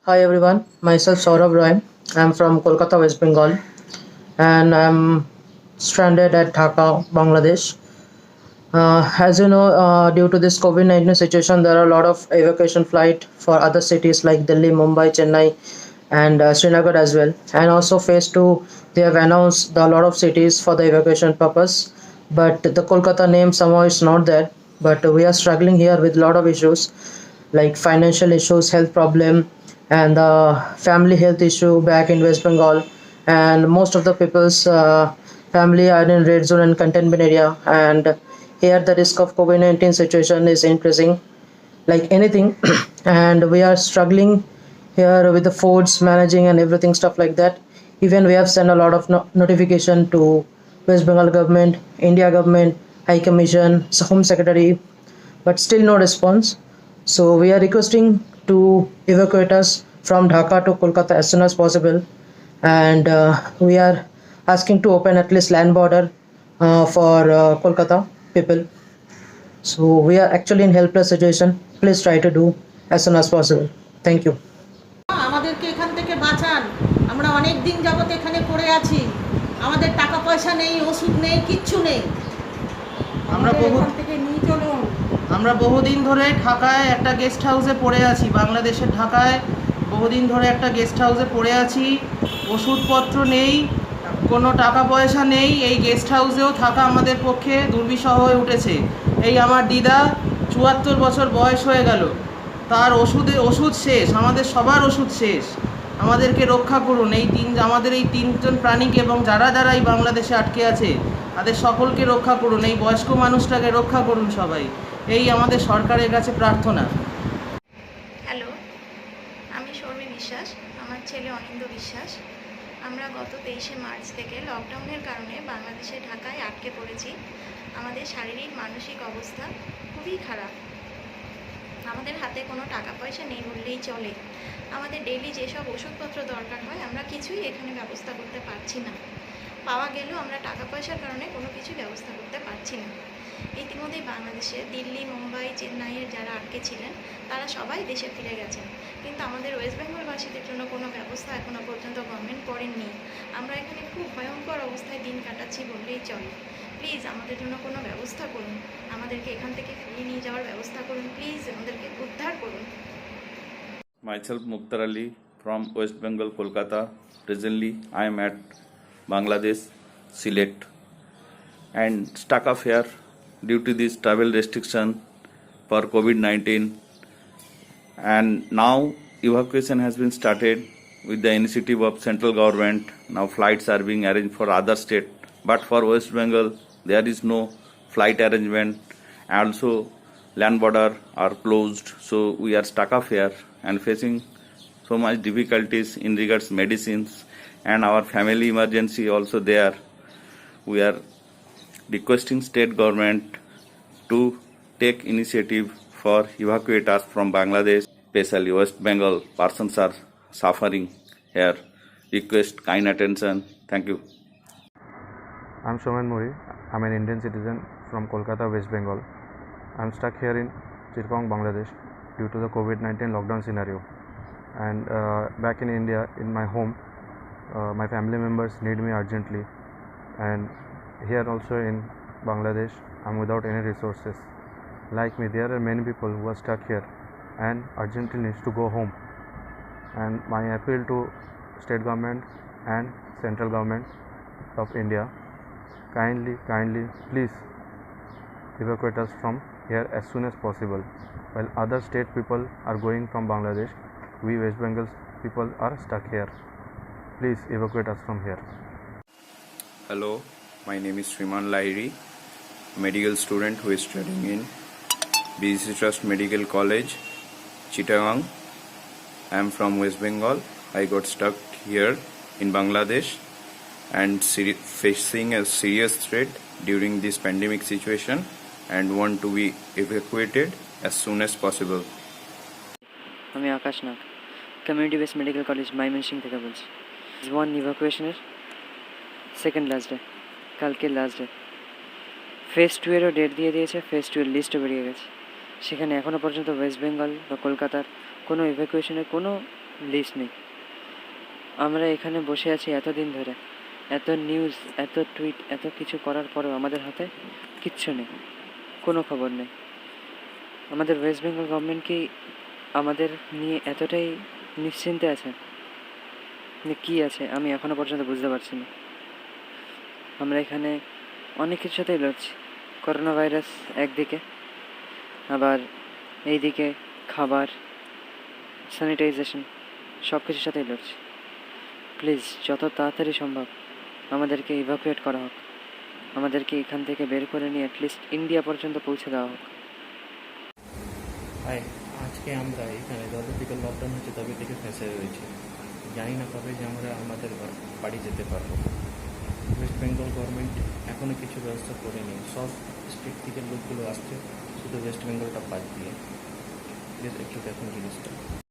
Hi everyone, myself Saurabh Roy. I'm from Kolkata, West Bengal, and I'm stranded at Dhaka, Bangladesh. As you know, due to this COVID-19 situation, there are a lot of evacuation flight for other cities like Delhi, Mumbai, Chennai, and Srinagar as well. And also phase two, they have announced a lot of cities for the evacuation purpose, but the Kolkata name somehow is not there. But we are struggling here with a lot of issues like financial issues, health problem, and the family health issue back in West Bengal. And most of the people's family are in red zone and containment area. And here the risk of COVID-19 situation is increasing like anything. And we are struggling here with the foods managing and everything stuff like that. Even we have sent a lot of notification to West Bengal government, India government, High Commission, Home Secretary, but still no response. So we are requesting to evacuate us from Dhaka to Kolkata as soon as possible, and we are asking to open at least land border for Kolkata people. So we are actually in helpless situation. Please try to do as soon as possible. Thank you. আমাদেরকে এখান থেকে বাঁচান। আমরা অনেক দিন যাবত এখানে পড়ে আছি, আমাদের টাকা পয়সা নেই, ওষুধ নেই, কিচ্ছু নেই। আমরা এখান থেকে নিয়ে চলুন। আমরা বহুদিন ধরে ঢাকায় একটা গেস্ট হাউসে পড়ে আছি, বাংলাদেশের ঢাকায় বহুদিন ধরে একটা গেস্ট হাউসে পড়ে আছি। ওষুধপত্র নেই, কোনো টাকা পয়সা নেই। এই গেস্ট হাউসেও থাকা আমাদের পক্ষে দুর্বিষহ হয়ে উঠেছে। এই আমার দিদা ৭৪ বছর বয়স হয়ে গেল, তার ওষুধ শেষ, আমাদের সবার ওষুধ শেষ। আমাদেরকে রক্ষা করুন, আমাদের এই তিনজন প্রাণীকে এবং যারা যারা এই বাংলাদেশে আটকে আছে তাদের সকলকে রক্ষা করুন। এই বয়স্ক মানুষটাকে রক্ষা করুন সবাই, এই আমাদের সরকারের কাছে প্রার্থনা। হ্যালো, আমি শর্মী বিশ্বাস, আমার ছেলে অনিন্দ বিশ্বাস। আমরা গত 23শে মার্চ থেকে লকডাউনের কারণে বাংলাদেশে ঢাকায় আটকে পড়েছি। আমাদের শারীরিক মানসিক অবস্থা খুবই খারাপ। আমাদের হাতে কোনো টাকা পয়সা নেই বললেই চলে। আমাদের ডেইলি যেসব ওষুধপত্র দরকার হয় আমরা কিছুই এখানে ব্যবস্থা করতে পারছি না। পাওয়া গেলেও আমরা টাকা পয়সার কারণে কোনো কিছু ব্যবস্থা করতে পারছি না। ইতিমধ্যেই বাংলাদেশে দিল্লি, মুম্বাই, চেন্নাইয়ের যারা আটকে ছিলেন তারা সবাই দেশে ফিরে গেছেন, কিন্তু আমাদের ওয়েস্ট বেঙ্গলবাসীদের জন্য কোনো ব্যবস্থা এখনও পর্যন্ত গভর্নমেন্ট করেননি। আমরা এখানে খুব ভয়ঙ্কর অবস্থায় দিন কাটাচ্ছি বললেই চলে। প্লিজ আমাদের জন্য কোনো ব্যবস্থা করুন, আমাদেরকে এখান থেকে ফিরিয়ে নিয়ে যাওয়ার ব্যবস্থা করুন, প্লিজ আমাদেরকে উদ্ধার করুন। Myself Mukhtar Ali from West Bengal, Kolkata. Presently, I am at Bangladesh, Sylhet, and stuck up here due to this travel restriction for COVID-19. And now evacuation has been started with the initiative of central government. Now flights are being arranged for other state, but for West Bengal there is no flight arrangement. Also, land border are closed, so we are stuck up here and facing so much difficulties in regards medicines, and our family emergency also there. We are requesting state government to take initiative for evacuate us from Bangladesh, especially West Bengal persons are suffering here. Request kind attention. Thank you. I'm Shoman Muri. I'm an Indian citizen from Kolkata, West Bengal. I'm stuck here in Chittagong, Bangladesh due to the COVID-19 lockdown scenario. And back in India, in my home, my family members need me urgently. And here also in Bangladesh, I'm without any resources. Like me, there are many people who are stuck here and urgently needs to go home. And my appeal to state government and central government of India, kindly please evacuate us from here as soon as possible. While other state people are going from Bangladesh, we West Bengal people are stuck here. Please evacuate us from here. Hello, my name is Sriman Lahiri, medical student who is studying in BGC Trust Medical College, Chittagong. I am from West Bengal. I got stuck here in Bangladesh and facing a serious threat during this pandemic situation and want to be evacuated as soon as possible. আমি Akash Nag, community base medical college Mymensingh থেকে বলছি। One ইভাকুয়েশনের second last day, কালকে last day. Phase 2 এরও date দিয়ে দিয়েছে, phase 2 এর লিস্টও বেরিয়ে গেছে। সেখানে এখনও পর্যন্ত ওয়েস্ট বেঙ্গল বা কলকাতার কোনো ইভ্যাকুয়েশনের কোনো লিস্ট নেই। আমরা এখানে বসে আছি এতদিন ধরে, এত নিউজ, এত টুইট, এত কিছু করার পরেও আমাদের হাতে কিচ্ছু নেই, কোনো খবর নেই। আমাদের ওয়েস্ট বেঙ্গল গভর্নমেন্ট কি আমাদের নিয়ে এতটাই নিশ্চিন্তে আছে, কী আছে আমি এখনও পর্যন্ত বুঝতে পারছি না। আমরা এখানে অনেক কিছুর সাথেই লড়ছি। করোনা ভাইরাস একদিকে, আবার এইদিকে খাবার, স্যানিটাইজেশন, সব কিছুর সাথেই লড়ছি। প্লিজ যত তাড়াতাড়ি সম্ভব আমাদেরকে ইভাকুয়েট করা হোক, আমাদেরকে এখান থেকে বের করে নিয়ে অ্যাটলিস্ট ইন্ডিয়া পর্যন্ত পৌঁছে দেওয়া হোক। হাই, আজকে আমরা এখানে যবে থেকে লকডাউন হচ্ছে তবে থেকে ফেঁসে রয়েছি। জানি না কবে যে আমরা আমাদের বাড়ি যেতে পারবো। ওয়েস্ট বেঙ্গল গভর্নমেন্ট এখনও কিছু ব্যবস্থা করেনি। সব স্টেট থেকে লোকগুলো আসছে, শুধু ওয়েস্ট বেঙ্গলটা বাদ দিয়ে। প্লিজ একটু দেখুন জিনিসটা।